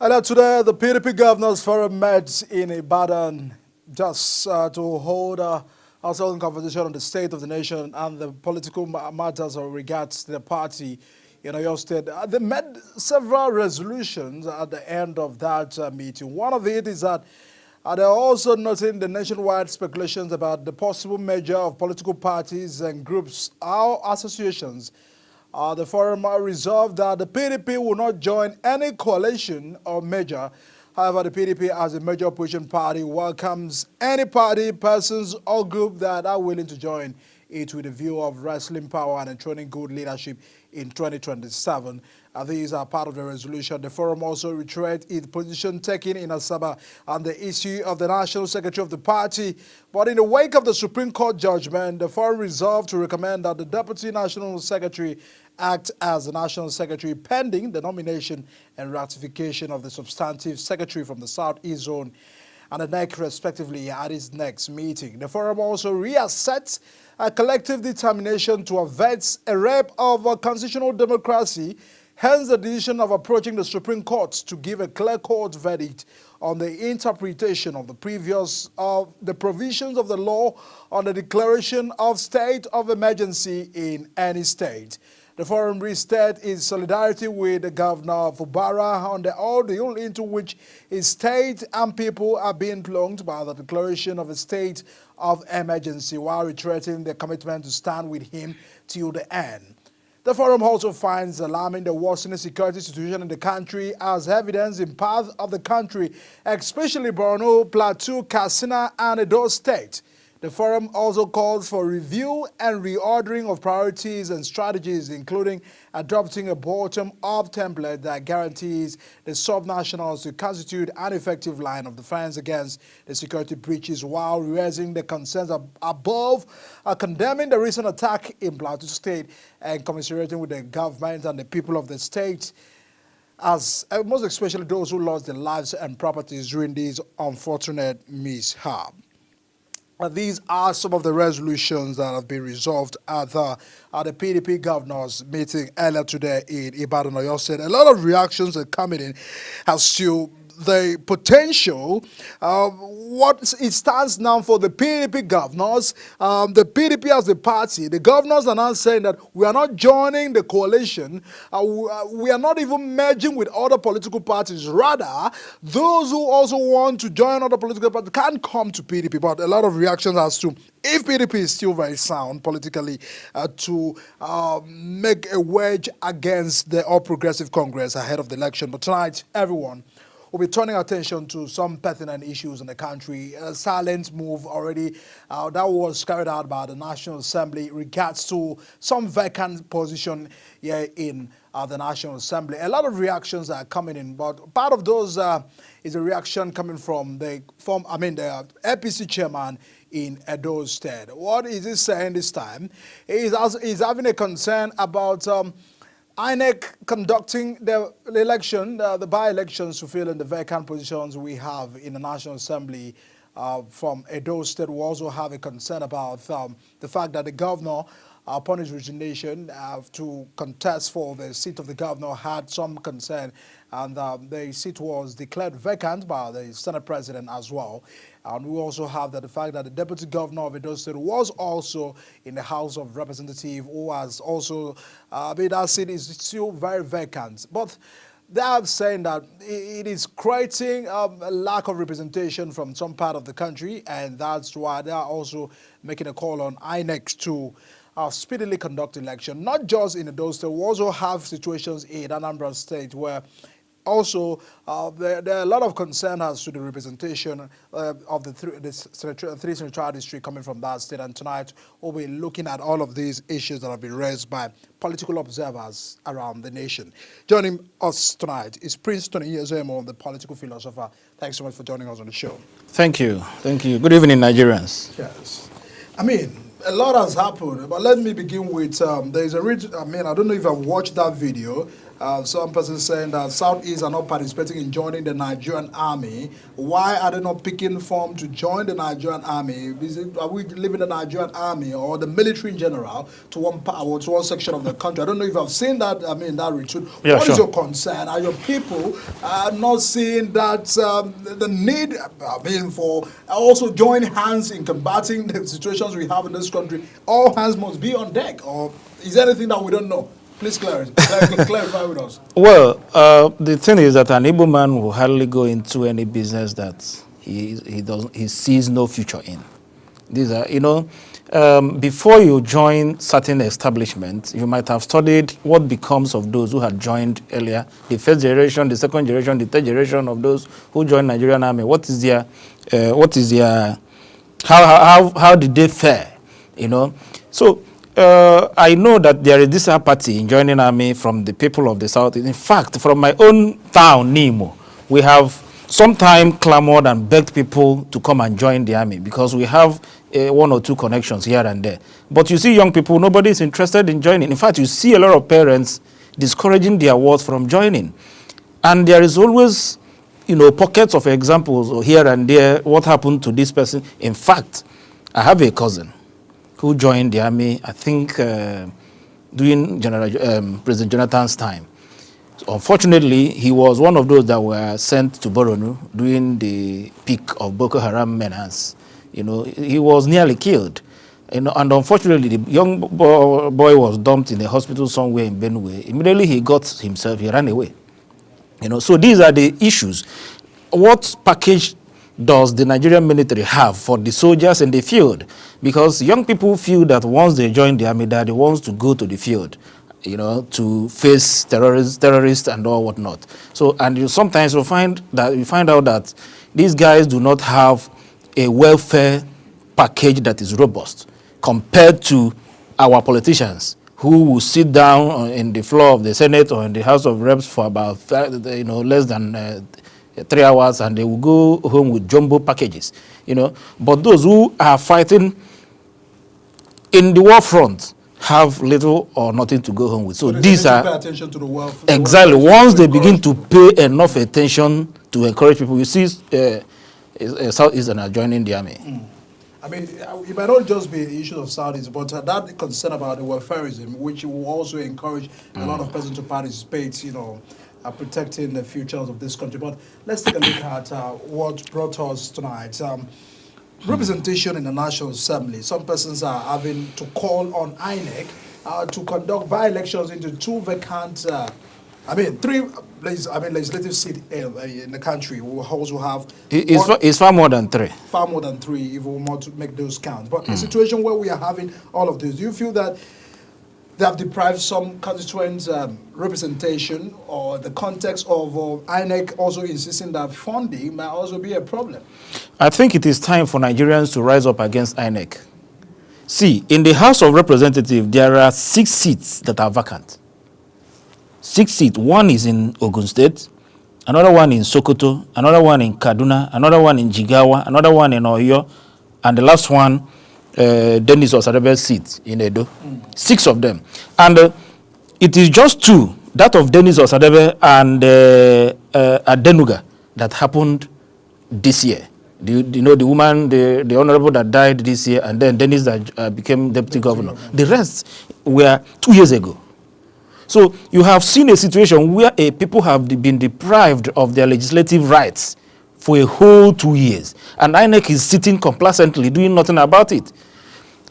Earlier today, the PDP Governors Forum met in Ibadan just to hold a certain conversation on the state of the nation and the political matters with regards to the party in Oyo State. They made several resolutions at the end of that meeting. One of it is that they're also noting the nationwide speculations about the possible merger of political parties and groups or associations. The forum resolved that the PDP will not join any coalition or merger. However, the PDP, as a major opposition party, welcomes any party, persons, or group that are willing to join it with a view of wrestling power and enthroning good leadership in 2027. These are part of the resolution. The forum also reiterates its position taken in Asaba on the issue of the National Secretary of the party. But in the wake of the Supreme Court judgment, the forum resolved to recommend that the Deputy National Secretary act as the National Secretary pending the nomination and ratification of the substantive secretary from the Southeast Zone and the NEC respectively at its next meeting. The forum also reassets a collective determination to avert a rape of constitutional democracy, hence the decision of approaching the Supreme Court to give a clear-cut verdict on the interpretation of the provisions of the law on the declaration of state of emergency in any state. The forum restated its solidarity with the Governor Fubara on the ordeal into which his state and people are being plunged by the declaration of a state of emergency, while reiterating their commitment to stand with him till the end. The forum also finds alarming the worsening security situation in the country as evidence in parts of the country, especially Borno, Plateau, Katsina, and Edo State. The forum also calls for review and reordering of priorities and strategies, including adopting a bottom-up template that guarantees the subnationals to constitute an effective line of defense against the security breaches, while raising the concerns above, condemning the recent attack in Plateau State and commiserating with the government and the people of the state, as most especially those who lost their lives and properties during this unfortunate mishap. These are some of the resolutions that have been resolved at the PDP governors meeting earlier today in Ibadan, Oyo State. A lot of reactions are coming in as to the potential, what it stands now for the PDP governors. The PDP as a party, the governors are now saying that we are not joining the coalition. We are not even merging with other political parties. Rather, those who also want to join other political parties can come to PDP. But a lot of reactions as to if PDP is still very sound politically to make a wedge against the All Progressive Congress ahead of the election. But tonight, everyone, we'll be turning attention to some pertinent issues in the country. A silent move already that was carried out by the National Assembly in regards to some vacant position here in the National Assembly. A lot of reactions are coming in, but part of those is a reaction coming from the APC chairman in Edo State. What is he saying this time? He's having a concern about INEC conducting the election, the by-elections to fill in the vacant positions we have in the National Assembly from Edo State. We also have a concern about the fact that the governor, upon his resignation to contest for the seat of the governor, had some concern, and the seat was declared vacant by the Senate President as well. And we also have the fact that the Deputy Governor of Edo State was also in the House of Representatives, who has also, that seat is still very vacant. But they are saying that it is creating a lack of representation from some part of the country, and that's why they are also making a call on INEC to speedily conduct election, not just in Edo State. We also have situations in Anambra State where also, there are a lot of concern as to the representation of the three central districts coming from that state. And tonight, we'll be looking at all of these issues that have been raised by political observers around the nation. Joining us tonight is Prince Tony Ezemo, the political philosopher. Thanks so much for joining us on the show. Thank you. Thank you. Good evening, Nigerians. Yes. I mean, a lot has happened, but let me begin with, there's a I don't know if I've watched that video. Some person saying that Southeast are not participating in joining the Nigerian army. Why are they not picking form to join the Nigerian army? Are we leaving the Nigerian army or the military in general to one part or to one section of the country? I don't know if I've seen that. I mean, that retreat. Yeah, What sure. is your concern? Are your people not seeing that the need? I mean, for also join hands in combating the situations we have in this country? All hands must be on deck, or is there anything that we don't know? Please clarify with us. Well, the thing is that an Igbo man will hardly go into any business that he sees no future in. These are, before you join certain establishments, you might have studied what becomes of those who had joined earlier, the first generation, the second generation, the third generation of those who joined Nigerian army. How did they fare? So. I know that there is this apathy in joining army from the people of the South. In fact, from my own town, Nimo, we have sometime clamored and begged people to come and join the army because we have one or two connections here and there. But you see young people, nobody is interested in joining. In fact, you see a lot of parents discouraging their wards from joining. And there is always, pockets of examples here and there, what happened to this person. In fact, I have a cousin who joined the army, I think, during President Jonathan's time. So unfortunately, he was one of those that were sent to Boronu during the peak of Boko Haram menace. He was nearly killed. And unfortunately, the young boy was dumped in a hospital somewhere in Benue. Immediately he got himself, he ran away. So these are the issues. What package does the Nigerian military have for the soldiers in the field? Because young people feel that once they join the army, they're the ones to go to the field, to face terrorists and all whatnot. So, and sometimes you find out that these guys do not have a welfare package that is robust compared to our politicians, who will sit down in the floor of the Senate or in the House of Reps for about less than 3 hours, and they will go home with jumbo packages, But those who are fighting in the war front have little or nothing to go home with. So these are pay attention to the welfare. Exactly. Once they begin to pay enough attention to encourage people, you see, Southeastern are joining the army. I mean, it might not just be issues of Saudis, but that concern about the welfareism, which will also encourage a lot of persons to participate, protecting the futures of this country. But let's take a look at what brought us tonight. Representation in the National Assembly. Some persons are having to call on INEC to conduct by-elections into two vacant, three legislative seats in the country. We will also have... It's far more than three. Far more than three, if we want to make those count. But in a situation where we are having all of this, do you feel that they have deprived some constituents representation, or the context of INEC also insisting that funding might also be a problem? I think it is time for Nigerians to rise up against INEC. See, in the House of Representatives, there are 6 seats that are vacant. 6 seats. One is in Ogun State, another one in Sokoto, another one in Kaduna, another one in Jigawa, another one in Oyo, and the last one, Dennis Osadebe's seat in Edo. 6 of them. And it is just 2, that of Dennis Osadebe and Adenuga, that happened this year. You know the woman, the honorable that died this year, and then Dennis that became deputy governor. The rest were 2 years ago. So you have seen a situation where people have been deprived of their legislative rights for a whole 2 years. And INEC is sitting complacently doing nothing about it.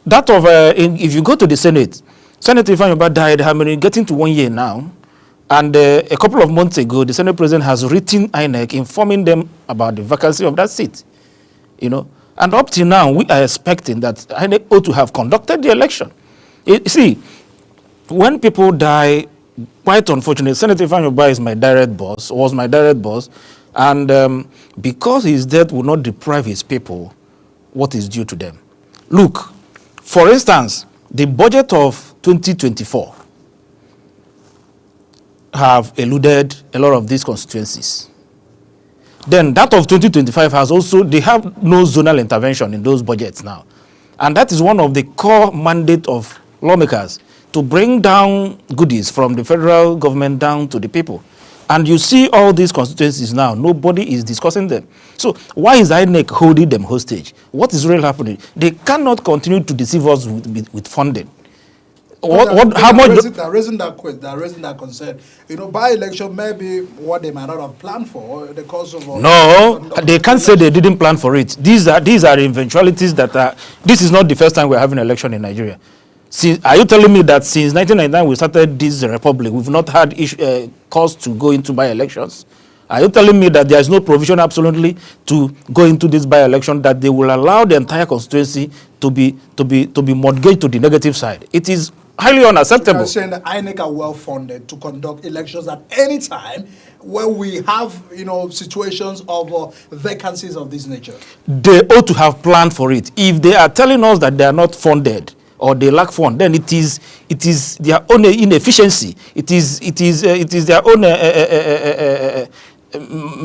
That of, if you go to the Senate, Senator Ifeanyi died, getting to 1 year now. And a couple of months ago, the Senate President has written INEC informing them about the vacancy of that seat. And up till now, we are expecting that INEC ought to have conducted the election. See, when people die, quite unfortunately, Senator Ifeanyi is my direct boss, was my direct boss, and because his death will not deprive his people what is due to them. Look, for instance, the budget of 2024 have eluded a lot of these constituencies. Then that of 2025 has also, they have no zonal intervention in those budgets now. And that is one of the core mandate of lawmakers, to bring down goodies from the federal government down to the people. And you see all these constituencies now, nobody is discussing them. So why is INEC holding them hostage? What is really happening? They cannot continue to deceive us with funding. How much? They're raising that concern. By-election may be what they might not have planned for the cause of. No, they can't say they didn't plan for it. These are eventualities that are. This is not the first time we're having an election in Nigeria. Are you telling me that since 1999 we started this republic, we've not had cause to go into by-elections? Are you telling me that there is no provision absolutely to go into this by-election, that they will allow the entire constituency to be mortgaged to the negative side? It is highly unacceptable. You're saying that INEC are well funded to conduct elections at any time where we have, situations of vacancies of this nature. They ought to have planned for it. If they are telling us that they are not funded or they lack fund, then it is their own inefficiency. It is their own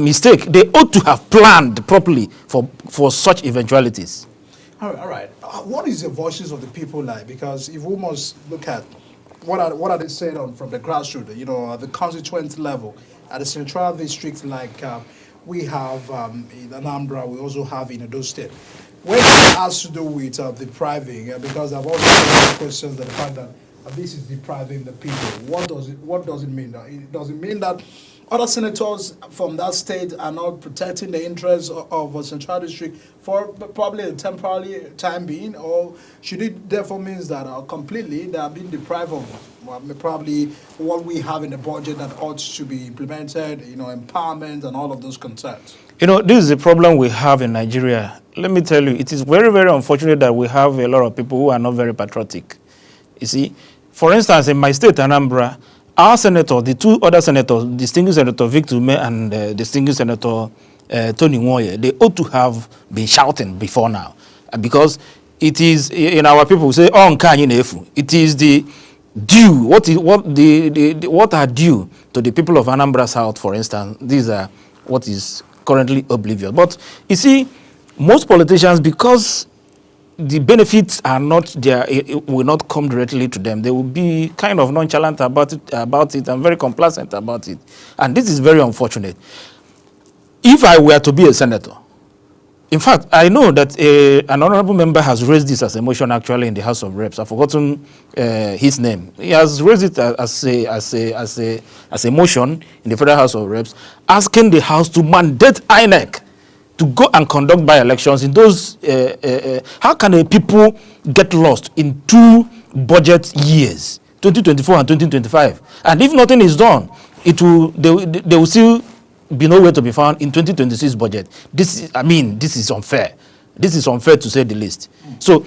mistake. They ought to have planned properly for such eventualities. All right. What is the voices of the people like? Because if we must look at what are they saying from the grassroots, at the constituent level, at the central district, like we have in Anambra, we also have in Edo State. When it has to do with depriving, because I've also had questions that the fact that this is depriving the people. What does it mean? Does it mean that other senators from that state are not protecting the interests of a central district for probably a temporary time being, or should it therefore means that completely they are being deprived of probably what we have in the budget that ought to be implemented, empowerment and all of those concerns? This is the problem we have in Nigeria. Let me tell you, it is very, very unfortunate that we have a lot of people who are not very patriotic. You see, for instance, in my state, Anambra, our senator, the two other senators, distinguished Senator Victor Ume and distinguished Senator Tony Nwoye, they ought to have been shouting before now. Because it is, in our people say, it is the due, what are due to the people of Anambra South, for instance. These are what is currently oblivious. But you see, most politicians, because the benefits are not there, it will not come directly to them. They will be kind of nonchalant about it and very complacent about it. And this is very unfortunate. If I were to be a senator, in fact, I know that an honorable member has raised this as a motion actually in the House of Reps. I've forgotten his name. He has raised it as a motion in the Federal House of Reps, asking the House to mandate INEC to go and conduct by-elections in those. How can a people get lost in 2 budget years, 2024 and 2025? And if nothing is done, they will still be nowhere to be found in 2026 budget. This is unfair. This is unfair to say the least. So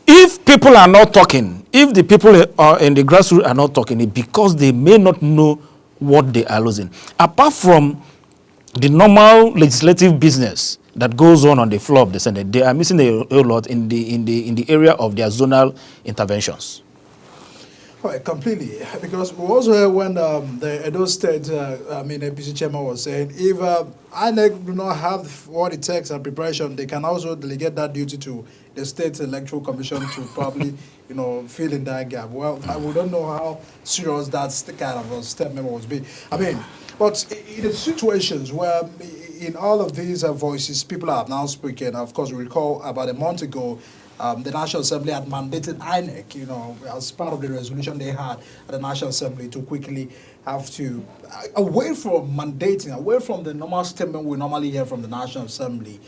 if people are not talking, if the people are in the grassroots are not talking, it's because they may not know what they are losing. Apart from the normal legislative business that goes on the floor of the Senate, they are missing a lot in the area of their zonal interventions. Right, completely. Because we also heard when the Edo State, APC chairman was saying, if INEC do not have what it takes and preparation, they can also delegate that duty to the State Electoral Commission to probably, fill in that gap. Well, we don't know how serious that's the kind of a step member was being. But in the situations where in all of these voices, people have now spoken. Of course, we recall about a month ago, the National Assembly had mandated INEC, as part of the resolution they had at the National Assembly to quickly have to, away from mandating, away from the normal statement we normally hear from the National Assembly,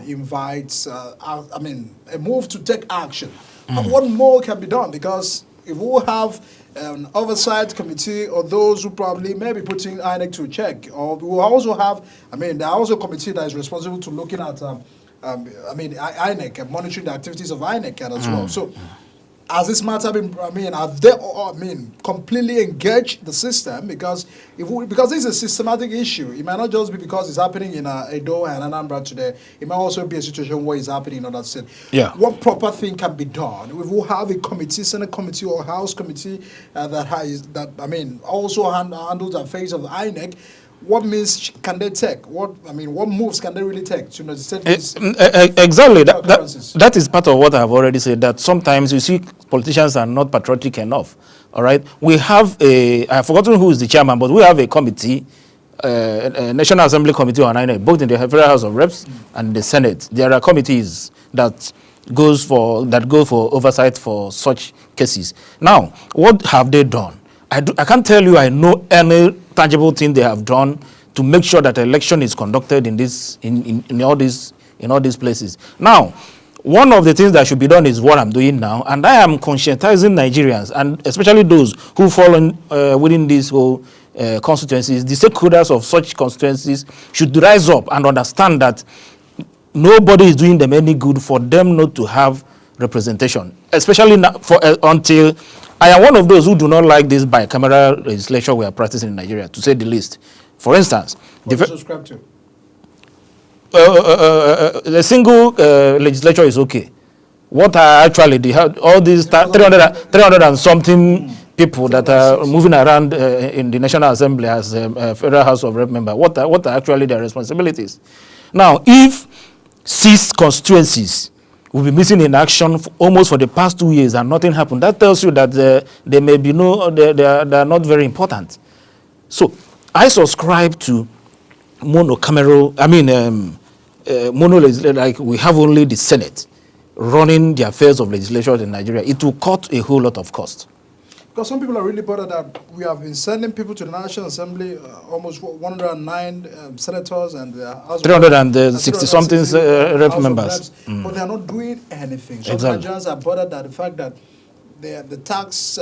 invites, a move to take action. What more can be done? Because if we have an oversight committee or those who probably may be putting INEC to check, or we will also have, there are also a committee that is responsible to looking at INEC, monitoring the activities of INEC as well. So, has this matter been, have they, completely engaged the system? Because because this is a systematic issue. It might not just be because it's happening in Edo and Anambra today. It might also be a situation where it's happening in other states. Yeah. What proper thing can be done? We will have a committee, Senate committee or House committee also handles the affairs of the INEC. What means can they take? What moves can they really take to set these exactly. That is part of what I've already said. That sometimes you see politicians are not patriotic enough. All right, we have I've forgotten who is the chairman, but we have a committee, a National Assembly Committee on INEC, both in the Federal House of Reps and the Senate. There are committees that go for oversight for such cases. Now, what have they done? I can't tell you I know any tangible thing they have done to make sure that election is conducted in all these places. Now, one of the things that should be done is what I'm doing now, and I am conscientizing Nigerians, and especially those who fall within these whole constituencies. The stakeholders of such constituencies should rise up and understand that nobody is doing them any good for them not to have representation, especially until I am one of those who do not like this bicameral legislation we are practicing in Nigeria, to say the least. For instance, what do you subscribe to? The single legislature is okay. What are actually all these 300 and something people that are moving around in the National Assembly as Federal House of Rep member? What are actually their responsibilities? Now, if 6 constituencies will be missing in action almost for the past 2 years and nothing happened, that tells you that they may be they are not very important. So I subscribe to monocameral. I mean, like we have only the Senate running the affairs of legislation in Nigeria. It will cut a whole lot of cost. Because some people are really bothered that we have been sending people to the National Assembly, almost 109 senators and 360-something rep members. But they are not doing anything. So exactly. Nigerians are bothered at the fact that the tax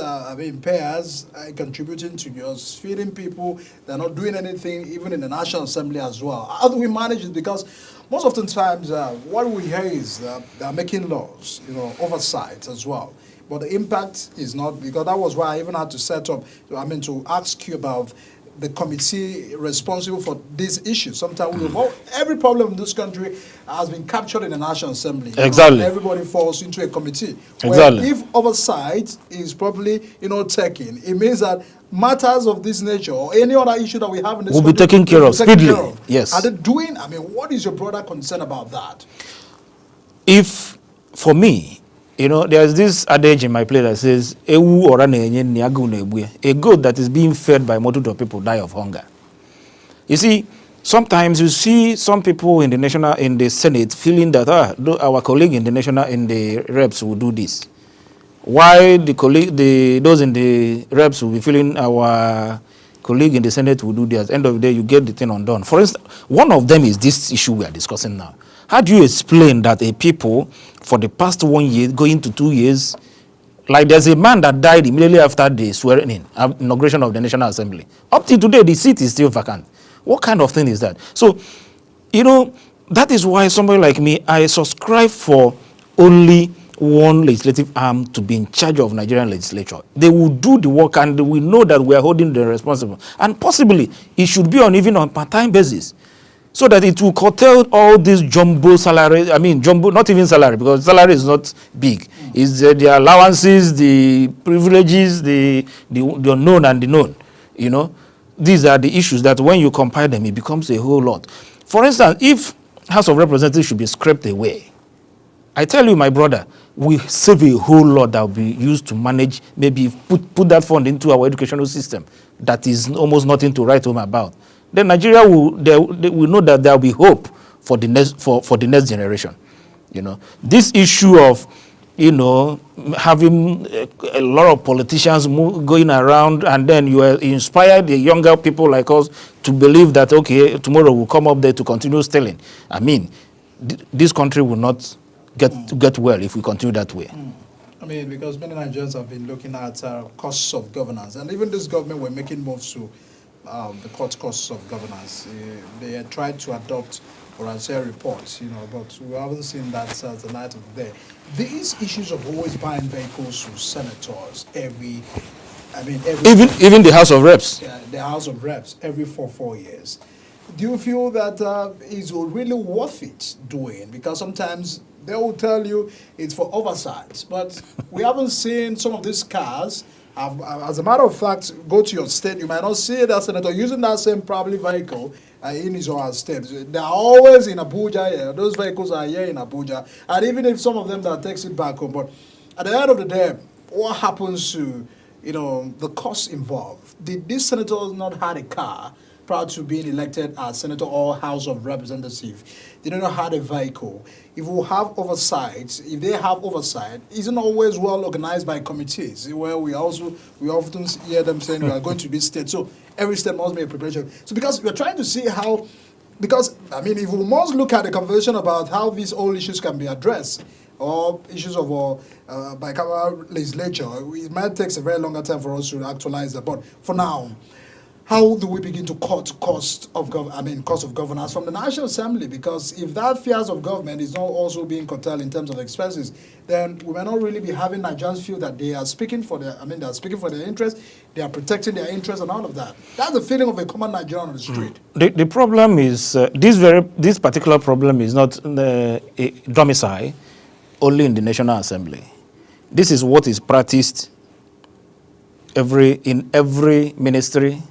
payers are contributing to just feeding people. They're not doing anything, even in the National Assembly as well. How do we manage it? Because most of the times, what we hear is they're making laws, oversight as well. But the impact is not, because that was why I even had to set up, to ask you about the committee responsible for these issues. Sometimes every problem in this country has been captured in the National Assembly. Exactly. Everybody falls into a committee. Exactly. If oversight is properly, taken, it means that matters of this nature or any other issue that we have in this will country be taken care of speedily. Yes. Are they doing? What is your broader concern about that? If, for me, there's this adage in my play that says, a goat that is being fed by multitude of people die of hunger. You see, sometimes you see some people in the Senate feeling that our colleague in the reps will do this. Why those in the reps will be feeling our colleague in the Senate will do this. At the end of the day, you get the thing undone. For instance, one of them is this issue we are discussing now. How do you explain that a people, for the past 1 year, going to 2 years, like there's a man that died immediately after the swearing-in, inauguration of the National Assembly. Up till today, the seat is still vacant. What kind of thing is that? So, that is why somebody like me, I subscribe for only one legislative arm to be in charge of Nigerian legislature. They will do the work and we know that we are holding them responsible. And possibly, it should be even on part-time basis, so that it will curtail all these jumbo salary. Jumbo, not even salary, because salary is not big. It's the allowances, the privileges, the unknown and the known. These are the issues that when you compile them, it becomes a whole lot. For instance, if House of Representatives should be scraped away, I tell you, my brother, we save a whole lot that will be used to manage, maybe put that fund into our educational system. That is almost nothing to write home about. Then Nigeria will know that there will be hope for the next generation. This issue of having a lot of politicians going around, and then you inspire the younger people like us to believe that tomorrow we'll come up there to continue stealing. This country will not get well if we continue that way. Because many Nigerians have been looking at costs of governance, and even this government were making moves to the costs of governance. They tried to adopt Orancia reports, but we haven't seen that as the light of the day. These issues of always buying vehicles to senators every even the House of Reps. Yeah, the House of Reps every 4 years. Do you feel that is really worth it doing? Because sometimes they will tell you it's for oversight, but we haven't seen some of these cars. As a matter of fact, go to your state, you might not see that senator using that same probably vehicle in his or her state. They're always in Abuja. Yeah. Those vehicles are here in Abuja. And even if some of them that takes it back home, but at the end of the day, what happens to, the costs involved? Did these senators not have a car prior to being elected as senator or House of Representatives? They don't have a vehicle. If we have oversight, if they have oversight, isn't always well organized by committees where we often hear them saying we are going to this state. So every state must make a preparation. So because we're trying to see how, because I mean, if we must look at the conversation about how these old issues can be addressed, or issues of bicameral legislature, it might take a very longer time for us to actualize that. But for now, how do we begin to cut cost of governance from the National Assembly? Because if that fears of government is not also being curtailed in terms of expenses, then we may not really be having Nigerians feel that they are speaking for their, they are speaking for their interests, they are protecting their interests and all of that. That's the feeling of a common Nigerian on the street. The problem is, this particular problem is not a domicile only in the National Assembly. This is what is practiced in every ministry,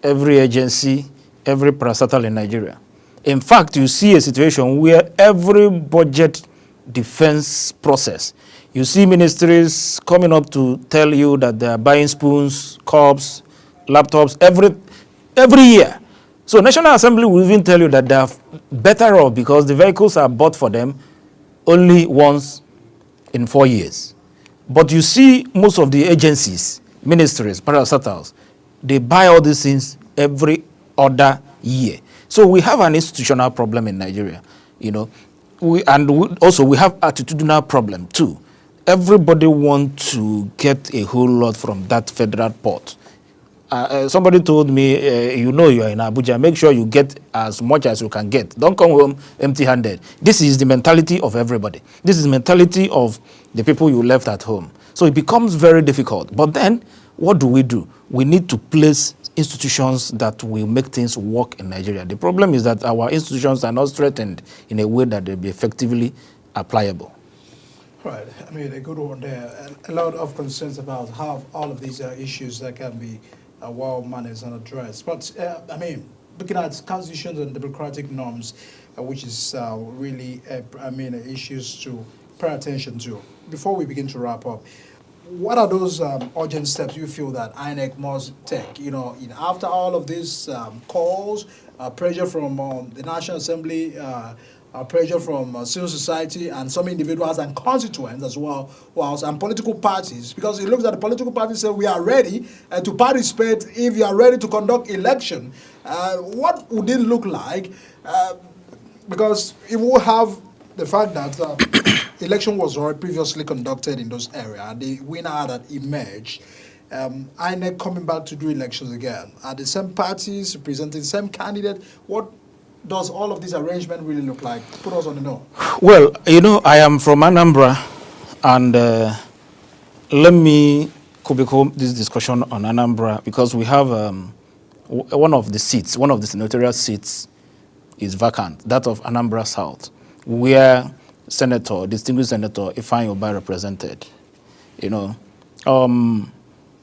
every agency, every parastatal in Nigeria. In fact, you see a situation where every budget defense process, you see ministries coming up to tell you that they are buying spoons, cups, laptops, every year. So National Assembly will even tell you that they are better off because the vehicles are bought for them only once in 4 years. But you see most of the agencies, ministries, parastatals, they buy all these things every other year. So we have an institutional problem in Nigeria, we have attitudinal problem too. Everybody wants to get a whole lot from that federal pot. Somebody told me, you are in Abuja, make sure you get as much as you can get. Don't come home empty-handed. This is the mentality of everybody. This is the mentality of the people you left at home. So it becomes very difficult. But then, what do? We need to place institutions that will make things work in Nigeria. The problem is that our institutions are not strengthened in a way that they'll be effectively applicable. Right. A good one there. A lot of concerns about how all of these issues that can be well managed and addressed. But, looking at constitutions and democratic norms, which is really, issues to pay attention to. Before we begin to wrap up, what are those urgent steps you feel that INEC must take? After all of these calls, pressure from the National Assembly, pressure from civil society and some individuals and constituents as well, and political parties, because it looks at the political parties say we are ready to participate if you are ready to conduct election. What would it look like? Because it will have the fact that election was already previously conducted in those areas. The winner that emerged, INEC coming back to do elections again. Are the same parties presenting the same candidate? What does all of this arrangement really look like? Put us on the know. Well, I am from Anambra, and let me become this discussion on Anambra because we have one of the senatorial seats is vacant, that of Anambra South, where distinguished Senator Ifeanyi Ubah represented.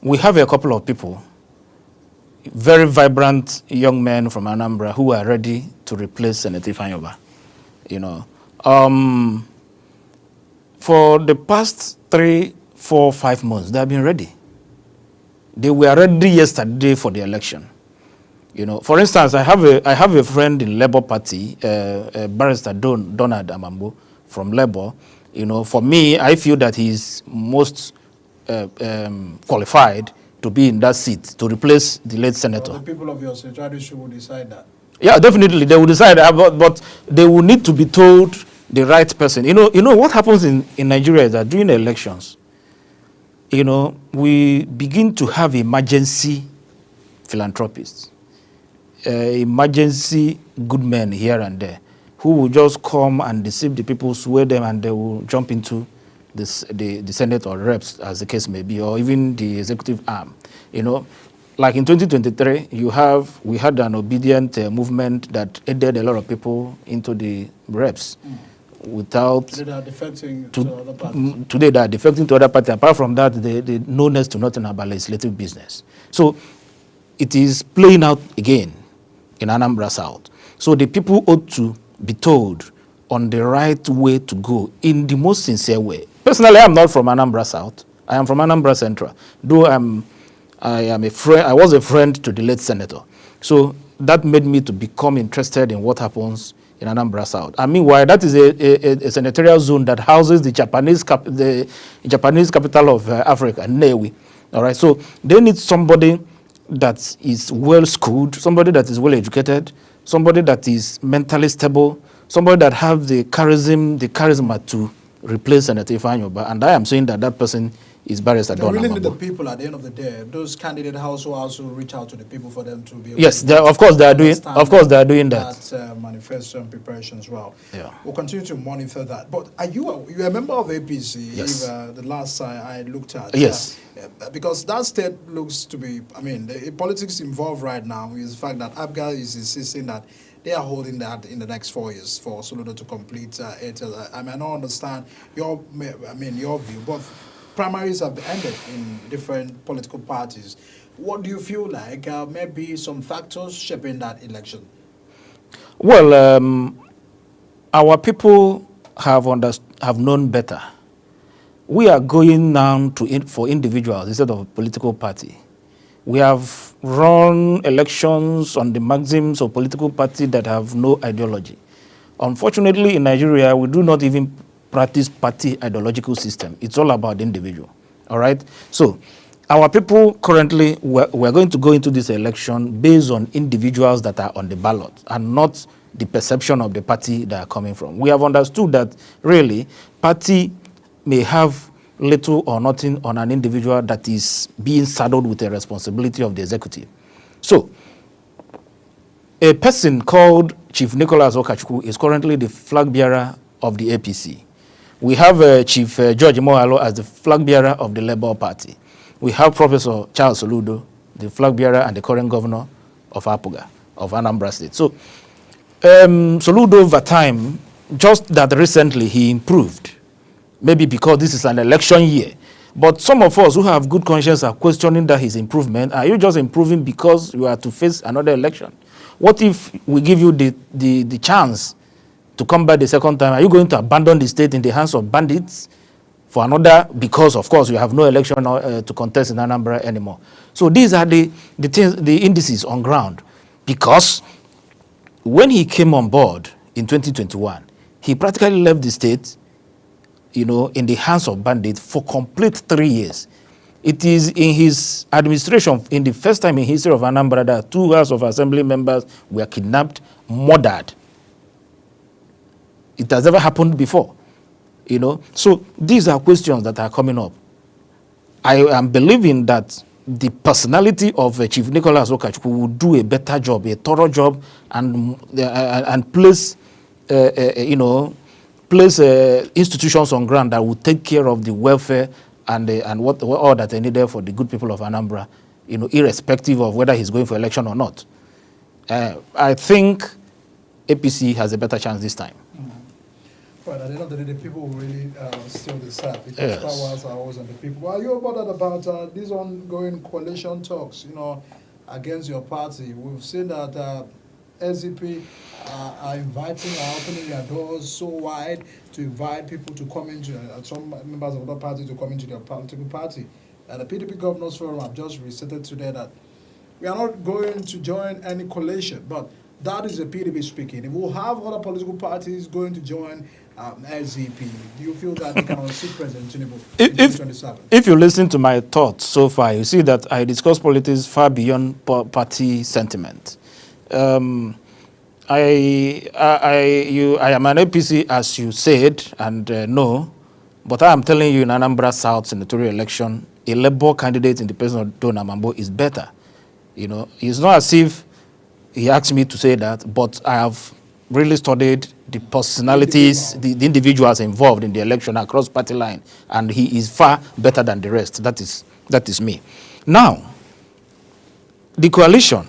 We have a couple of people, very vibrant young men from Anambra who are ready to replace Senator Ifeanyi Ubah. For the past 3, 4, 5 months, they have been ready. They were ready yesterday for the election. For instance, I have a friend in Labour Party, Barrister Donald Amambu from Labour. For me, I feel that he's most qualified to be in that seat to replace the late senator. The people of your state will decide that. Yeah, definitely they will decide, but they will need to be told the right person. What happens in Nigeria is that during the elections, we begin to have emergency philanthropists, emergency good men here and there, who will just come and deceive the people, sway them, and they will jump into the Senate or reps, as the case may be, or even the executive arm. Like in 2023, we had an obedient movement that aided a lot of people into the reps. Without they are defecting to other parties. Today they are defecting to other parties. Apart from that, they know next to nothing about legislative business. So it is playing out again in Anambra South. So the people ought to be told on the right way to go in the most sincere way. Personally, I'm not from Anambra South. I am from Anambra Central, though I am a friend. I was a friend to the late senator, so that made me to become interested in what happens in Anambra South. And meanwhile, that is a senatorial zone that houses the Japanese capital of Africa, Nnewi. All right, so they need somebody that is well schooled, somebody that is well educated, somebody that is mentally stable, somebody that have the charisma to replace Senator Ifeanyi Ubah. And I am saying that that person is Barrister Don They really need Amambo. the people at the end of the day. Those candidates also reach out to the people for them to be able Yes, to of course they are doing. Of course they are doing that. That manifesto and preparation as well. Yeah. We'll continue to monitor that. But are you a member of APC? Yes. If, the last I looked at. Yes. Because that state looks to be. I mean, the politics involved right now is the fact that APGA is insisting that they are holding that in the next 4 years for Soludo to complete it. I mean, I don't understand your view, but primaries have ended in different political parties. What do you feel like maybe some factors shaping that election? Well, our people have known better. We are going now for individuals instead of a political party. We have run elections on the maxims of political parties that have no ideology. Unfortunately, in Nigeria, we do not even practice party ideological system. It's all about the individual. All right? So, our people currently, we're going to go into this election based on individuals that are on the ballot and not the perception of the party they are coming from. We have understood that really, party may have little or nothing on an individual that is being saddled with the responsibility of the executive. So, a person called Chief Nicholas Okachukwu is currently the flag bearer of the APC. We have Chief George Mohalo as the flag bearer of the Labour Party. We have Professor Charles Soludo, the flag bearer and the current governor of APGA, of Anambra State. So, Soludo over time, just that recently he improved. Maybe because this is an election year. But some of us who have good conscience are questioning that his improvement. Are you just improving because you are to face another election? What if we give you the chance to come back the second time? Are you going to abandon the state in the hands of bandits for another? Because, of course, you have no election to contest in Anambra anymore. So these are the indices on ground. Because when he came on board in 2021, he practically left the state, you know, in the hands of bandits for complete 3 years. It is in his administration, in the first time in history of Anambra, that 2 House of Assembly members were kidnapped, murdered. It has never happened before, you know. So these are questions that are coming up. I am believing that the personality of Chief Nicholas Okachukwu will do a better job, a thorough job, and place, place institutions on ground that will take care of the welfare and what all that are needed for the good people of Anambra, you know, irrespective of whether he's going for election or not. I think APC has a better chance this time. Right, at the end of the day, the people will really still decide because Yes. powers are always on the people. Are you bothered about these ongoing coalition talks, you know, against your party? We've seen that SDP are opening their doors so wide to invite people to come into, some members of other parties to come into their political party. The PDP Governors Forum have just restated today that we are not going to join any coalition, but that is the PDP speaking. If we'll have other political parties going to join SDP, do you feel that they can unseat President Tinubu in 2027? If you listen to my thoughts so far, you see that I discuss politics far beyond party sentiment. I am an APC, as you said, and no, but I am telling you in Anambra South senatorial election, a Labour candidate in the person of Don Amambo is better. You know, it's not as if he asked me to say that, but I have really studied the personalities, the individuals involved in the election across party line, and he is far better than the rest. That is me. Now, the coalition,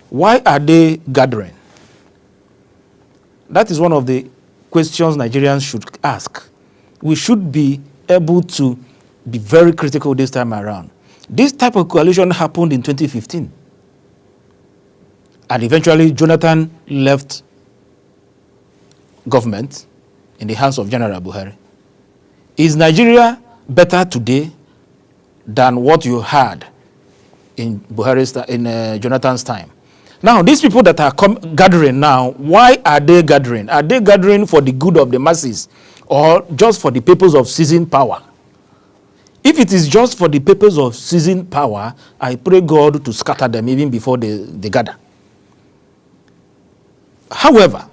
why are they gathering? That is one of the questions Nigerians should ask. We should be able to be very critical this time around. This type of coalition happened in 2015. And eventually, Jonathan left government in the hands of General Buhari. Is Nigeria better today than what you had in Jonathan's time. Now, these people that are gathering now, why are they gathering? Are they gathering for the good of the masses or just for the purpose of seizing power? If it is just for the purpose of seizing power, I pray God to scatter them even before they gather. However,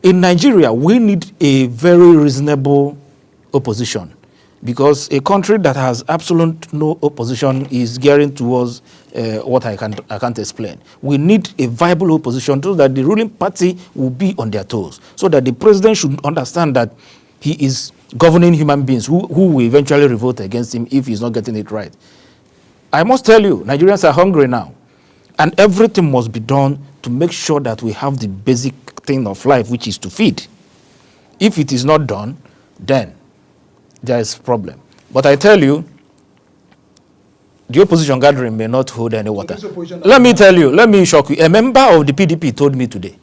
in Nigeria, we need a very reasonable opposition, because a country that has absolute no opposition is gearing towards what I can't explain. We need a viable opposition so that the ruling party will be on their toes, so that the president should understand that he is governing human beings who will eventually revolt against him if he's not getting it right. I must tell you, Nigerians are hungry now, and everything must be done to make sure that we have the basic thing of life, which is to feed. If it is not done, then there is a problem. But I tell you, the opposition gathering may not hold any water. Let me tell you, let me shock you. A member of the PDP told me today,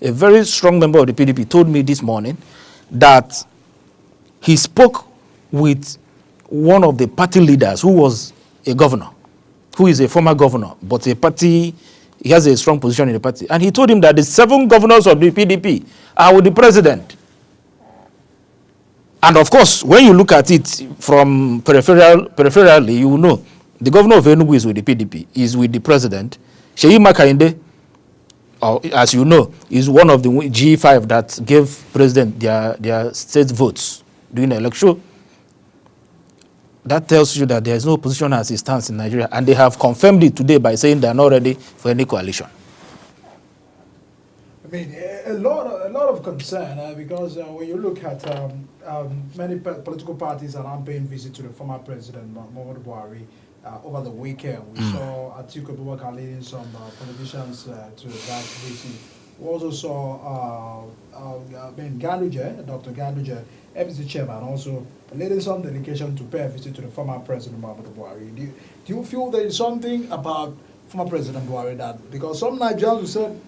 a very strong member of the PDP told me this morning that he spoke with one of the party leaders who was a governor, who is a former governor, but he has a strong position in the party. And he told him that the 7 governors of the PDP are with the president. And of course, when you look at it from peripherally, you will know the governor of Enugu is with the PDP, is with the president. Sheyi Makinde, as you know, is one of the G5 that gave president their state votes during the election. That tells you that there is no opposition as it stands in Nigeria, and they have confirmed it today by saying they are not ready for any coalition. I mean, a lot of concern because when you look at many political parties are now paying visit to the former president Muhammadu Buhari over the weekend. We saw Atiku Abubakar leading some politicians to that visit. We also saw Ganduje, Dr. Ganduje, FCC chairman, also leading some delegation to pay a visit to the former president Muhammadu Buhari. Do you feel there is something about former President Buhari that, because some Nigerians said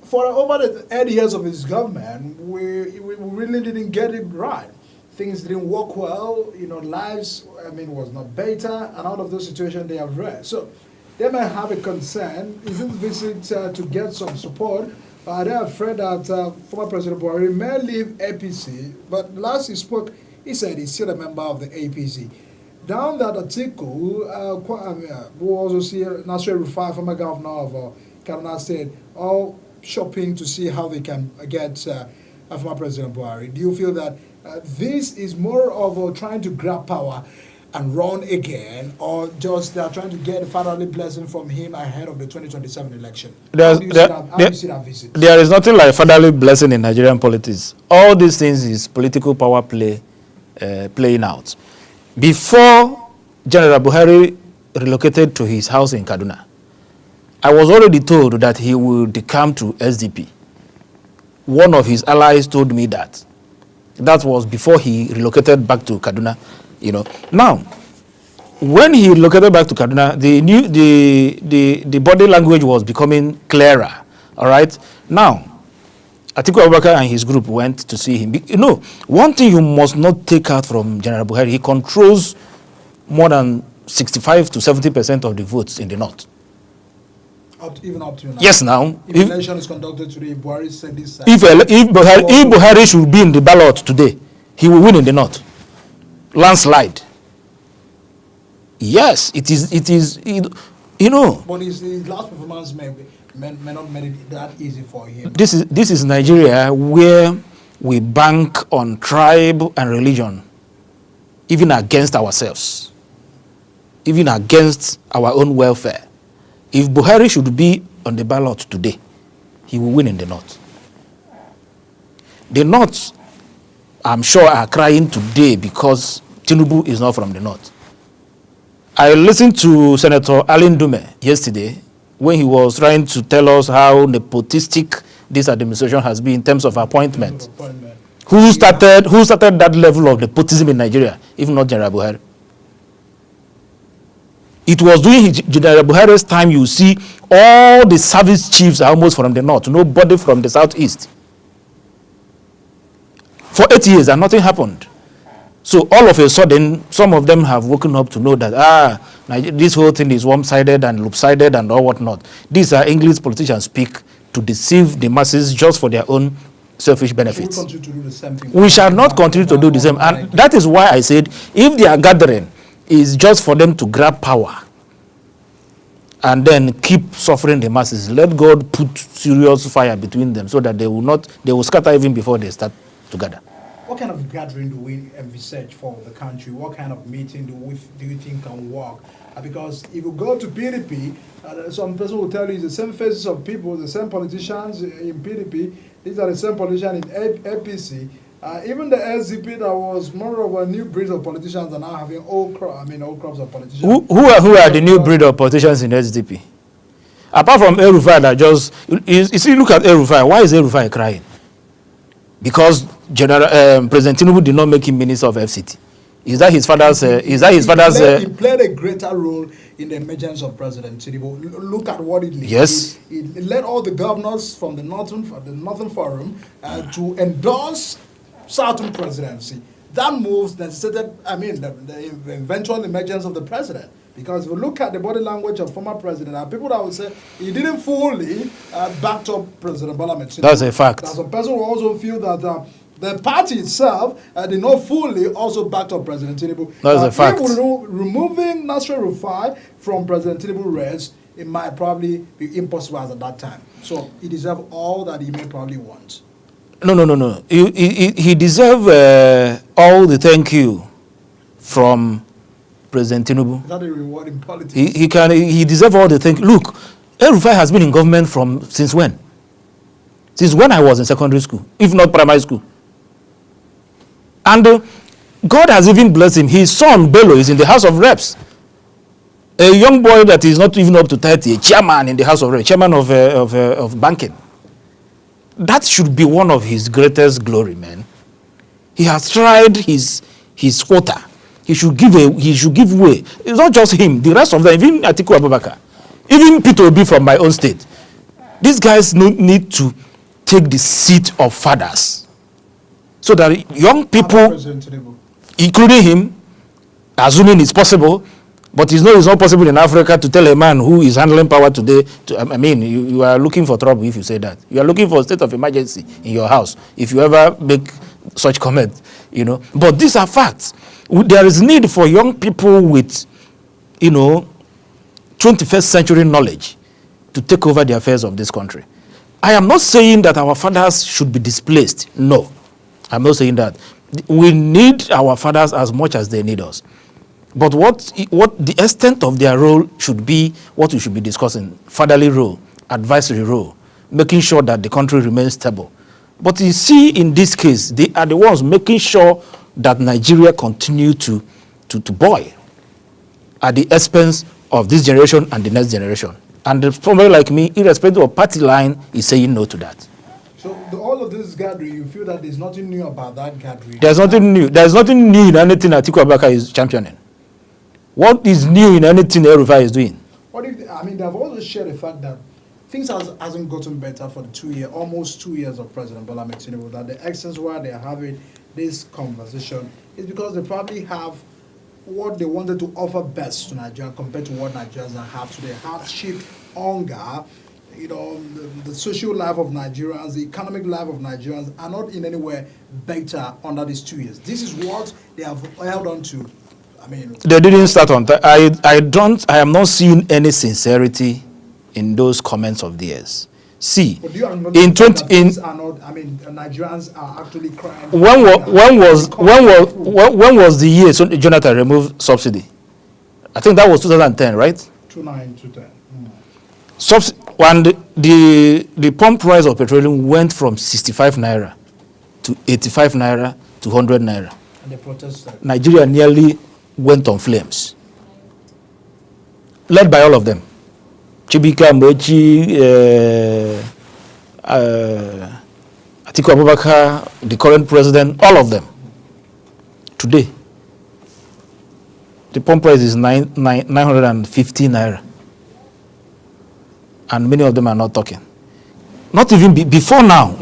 for over the 8 years of his government, we really didn't get it right. Things didn't work well, lives, was not better, and out of those situations they have read. So they may have a concern. Is this visit to get some support? They're afraid that former President Buhari may leave APC, but last he spoke, he said he's still a member of the APC. Down that article, we also see Nasir Rufai, former governor of Kaduna State, all shopping to see how they can get former President Buhari. Do you feel that this is more of trying to grab power and run again, or just they are trying to get a fatherly blessing from him ahead of the 2027 election? How do you see that visit? There is nothing like fatherly blessing in Nigerian politics. All these things is political power play playing out. Before General Buhari relocated to his house in Kaduna, I was already told that he would come to SDP. One of his allies told me that. That was before he relocated back to Kaduna. Now, when he relocated back to Kaduna, the body language was becoming clearer. All right. Now, Atiku Abubakar and his group went to see him. One thing you must not take out from General Buhari, he controls more than 65 to 70% of the votes in the north. Even up to now? Yes, now. If the election is conducted today, Buhari said this. If Buhari should be in the ballot today, he will win in the north. Landslide. Yes, it is. But his last performance may not make it that easy for him. This is Nigeria, where we bank on tribe and religion, even against ourselves, even against our own welfare. If Buhari should be on the ballot today, he will win in the north. The north, I'm sure, are crying today because Tinubu is not from the north. I listened to Senator Alin Dume yesterday when he was trying to tell us how nepotistic this administration has been in terms of appointment. Who started that level of nepotism in Nigeria, if not General Buhari? It was during General Buhari's time, you see all the service chiefs are almost from the north, nobody from the southeast. For 8 years and nothing happened. So all of a sudden, some of them have woken up to know that, this whole thing is one-sided and loop-sided and all whatnot. These are English politicians speak to deceive the masses just for their own selfish benefits. We continue to do the same thing. We shall not continue to do the same. And that is why I said, if their gathering is just for them to grab power and then keep suffering the masses, let God put serious fire between them so that they will scatter even before they start together. What kind of gathering do we envisage for the country? What kind of meeting do you think can work? Because if you go to PDP, some person will tell you it's the same faces of people, the same politicians in PDP. These are the same politicians in APC. Even the SDP that was more of a new breed of politicians are now having old crops of politicians. Who are the new breed of politicians in SDP? Apart from El-Rufai that just, you see, look at El-Rufai. Why is El-Rufai crying? Because President Tinubu did not make him minister of FCT. Is that his father's? He played a greater role in the emergence of President Tinubu. Look at what it did. Yes. He led all the governors from the Northern Forum to endorse Southern presidency. That move necessitated, the eventual emergence of the president. Because if you look at the body language of former president, there are people that would say he didn't fully back up President Bola Ahmed Tinubu. That's a fact. There's some person who also feel that the party itself did not fully also back up President Tinubu. That's a fact. Removing Nasir Rufai from President Tinubu race, it might probably be impossible as at that time. So he deserves all that he may probably want. No. He deserves all the thank you from President Tinubu. Is that a reward in politics? He deserves all the thank you. Look, El-Rufai has been in government since when? Since when I was in secondary school, if not primary school. And God has even blessed him. His son, Bello, is in the House of Reps. A young boy that is not even up to 30, a chairman in the House of Reps, chairman of banking. That should be one of his greatest glory, man. He has tried his quota. He should give way. It's not just him. The rest of them, even Atiku Abubakar, even Peter Obi from my own state. These guys need to take the seat of fathers, so that young people, including him, assuming it's possible, but it's not possible in Africa to tell a man who is handling power today. You are looking for trouble if you say that. You are looking for a state of emergency in your house if you ever make such comment. But these are facts. There is need for young people with, 21st century knowledge to take over the affairs of this country. I am not saying that our fathers should be displaced. No, I'm not saying that. We need our fathers as much as they need us. But what the extent of their role should be, what we should be discussing: fatherly role, advisory role, making sure that the country remains stable. But you see, in this case, they are the ones making sure that Nigeria continue to boil at the expense of this generation and the next generation. And somebody like me, irrespective of party line, is saying no to that. So all of this gathering, you feel that there's nothing new about that gathering? There's nothing new. There's nothing new in anything Atiku Abubakar is championing. What is new in anything El-Rufai is doing? They've also shared the fact that things hasn't gotten better for the almost 2 years of President Bola Ahmed Tinubu. That the essence why they are having this conversation is because they probably have what they wanted to offer best to Nigeria compared to what Nigerians have today. Hardship, hunger, the social life of Nigerians, the economic life of Nigerians are not in any way better under these 2 years. This is what they have held on to. They didn't start on that. I am not seeing any sincerity in those comments of theirs. See, in Nigerians are actually crying. When was the year Jonathan removed subsidy? I think that was 2010, right? 2009-2010. And the pump price of petroleum went from 65 naira to 85 naira to 100 naira. And they protested. Nigeria nearly went on flames, led by all of them. Chibika Mochi, Atiku Abubakar, the current president, all of them. Today, the pump price is 950 naira. And many of them are not talking. Not even before now.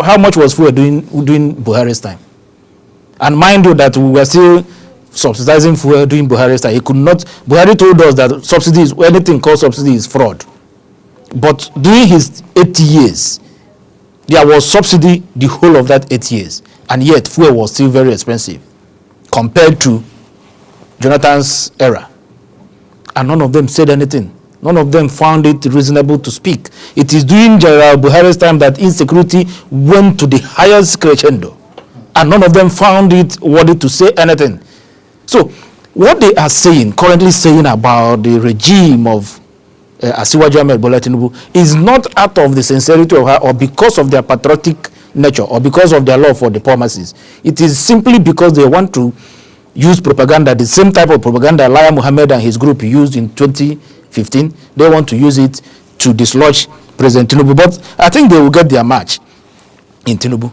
How much was fuel during Buhari's time? And mind you that we were still subsidizing fuel during Buhari's time. He could not, Buhari told us that subsidies, anything called subsidy is fraud. But during his 8 years, there was subsidy the whole of that 8 years. And yet fuel was still very expensive compared to Jonathan's era. And none of them said anything. None of them found it reasonable to speak. It is during General Buhari's time that insecurity went to the highest crescendo. And none of them found it worthy to say anything. So, what they are saying, currently saying about the regime of Asiwaju Ahmed Bola Tinubu is not out of the sincerity of her or because of their patriotic nature or because of their love for the poor masses. It is simply because they want to use propaganda, the same type of propaganda Lai Mohammed and his group used in 2015. They want to use it to dislodge President Tinubu. But I think they will get their match in Tinubu.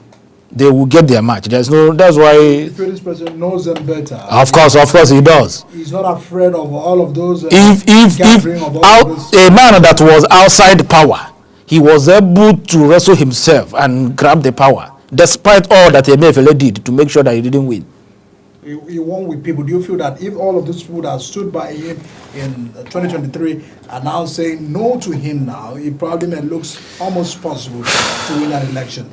They will get their match. That's why the British president knows them better. Of course he does. He's not afraid of all of those. If a man that was outside power, he was able to wrestle himself and grab the power, despite all that Emefiele did to make sure that he didn't win. He won with people. Do you feel that if all of those people that stood by him in 2023 are now saying no to him now, it probably looks almost possible to win that election?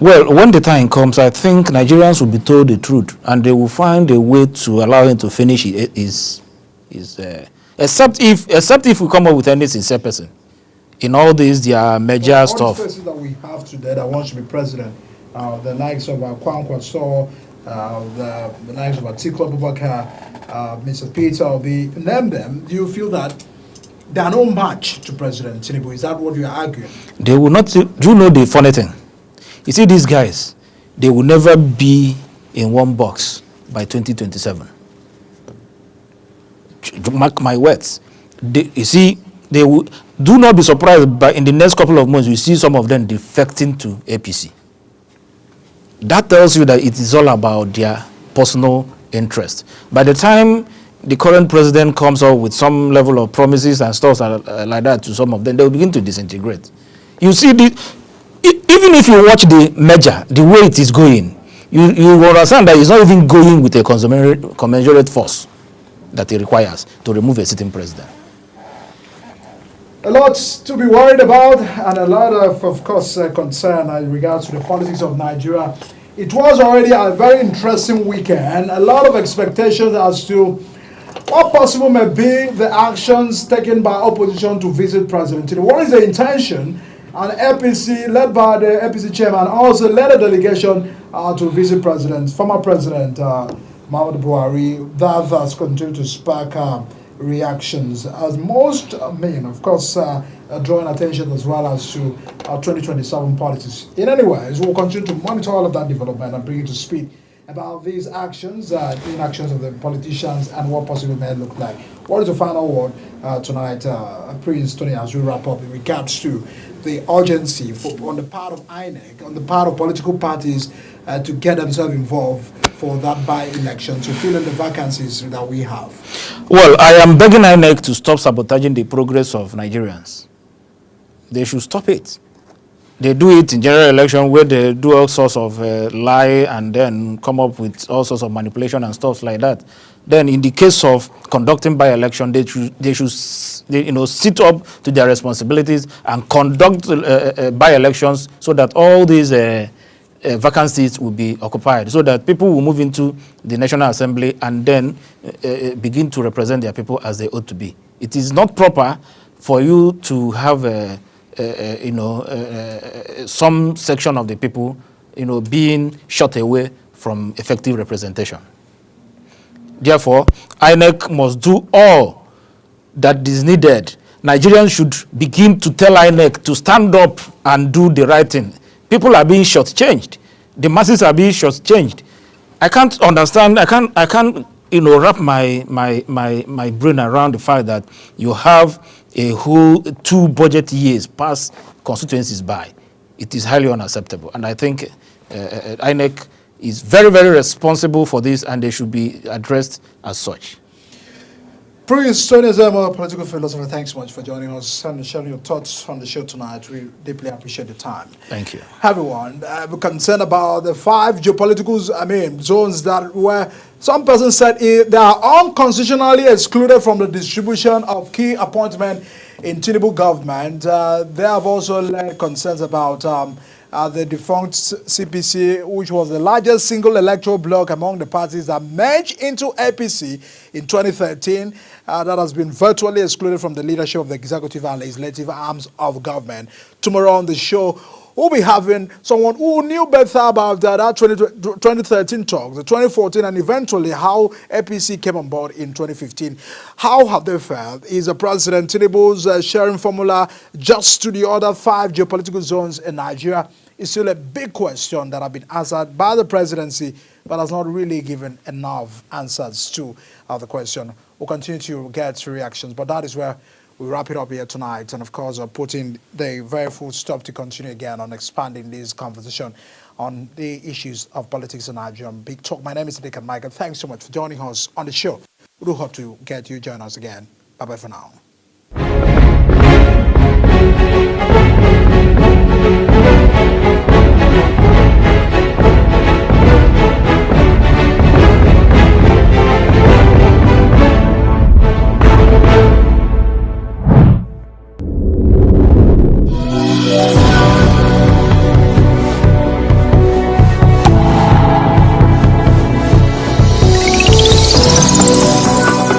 Well, when the time comes, I think Nigerians will be told the truth, and they will find a way to allow him to finish his except if we come up with any sincere person. In all this, their major stuff. All the persons that we have today that want to be president, the likes of Kwankwaso, the likes of Atiku Abubakar, Mr. Peter Obi, name them. Do you feel that they are no match to President Tinubu? Is that what you are arguing? They will not. Do you know the funny thing? You see, these guys, they will never be in one box by 2027. Mark my words. They will. Do not be surprised, but in the next couple of months, you see some of them defecting to APC. That tells you that it is all about their personal interest. By the time the current president comes up with some level of promises and stuff like that to some of them, they will begin to disintegrate. You see, even if you watch the merger, the way it is going, you will understand that it's not even going with a commensurate force that it requires to remove a sitting president. A lot to be worried about and a lot of course, concern in regards to the politics of Nigeria. It was already a very interesting weekend. A lot of expectations as to what possible may be the actions taken by opposition to visit President Tinubu. What is the intention? An APC led by the APC chairman also led a delegation to visit former President Muhammadu Buhari. That has continued to spark reactions, as most men, of course, drawing attention as well as to 2027 politics. In any ways, we'll continue to monitor all of that development and bring you to speed about these actions, inactions of the politicians, and what possibly may look like. What is the final word tonight, Prince Tony, as we wrap up in regards to the urgency on the part of INEC, on the part of political parties to get themselves involved for that by-election, to fill in the vacancies that we have? Well, I am begging INEC to stop sabotaging the progress of Nigerians. They should stop it. They do it in general election where they do all sorts of lie and then come up with all sorts of manipulation and stuff like that. Then in the case of conducting by-election, they should sit up to their responsibilities and conduct by-elections so that all these vacancies will be occupied, so that people will move into the National Assembly and then begin to represent their people as they ought to be. It is not proper for you to have some section of the people, being shut away from effective representation. Therefore, INEC must do all that is needed. Nigerians should begin to tell INEC to stand up and do the right thing. People are being shortchanged. The masses are being shortchanged. I can't understand. I can't wrap my brain around the fact that you have a whole 2 budget years past constituencies by. It is highly unacceptable, and I think INEC is very, very responsible for this, and they should be addressed as such. Prince Tony Ezemo, political philosopher, thanks so much for joining us and sharing your thoughts on the show tonight. We deeply appreciate your time. Thank you. Everyone, we're concerned about the 5 geopolitical zones that were, some persons said they are unconstitutionally excluded from the distribution of key appointment in Tinubu government. They have also led concerns about the defunct CPC, which was the largest single electoral bloc among the parties that merged into APC in 2013, that has been virtually excluded from the leadership of the executive and legislative arms of government. Tomorrow on the show, we'll be having someone who knew better about that 2013 talks, the 2014, and eventually how APC came on board in 2015. How have they fared? Is the President Tinubu's sharing formula just to the other 5 geopolitical zones in Nigeria? Is still a big question that have been answered by the presidency, but has not really given enough answers to the question. We'll continue to get reactions, but that is where we wrap it up here tonight. And of course, putting the very full stop to continue again on expanding this conversation on the issues of politics in Nigeria. Big Talk. My name is Deacon Michael. Thanks so much for joining us on the show. We do hope to get you join us again. Bye-bye for now.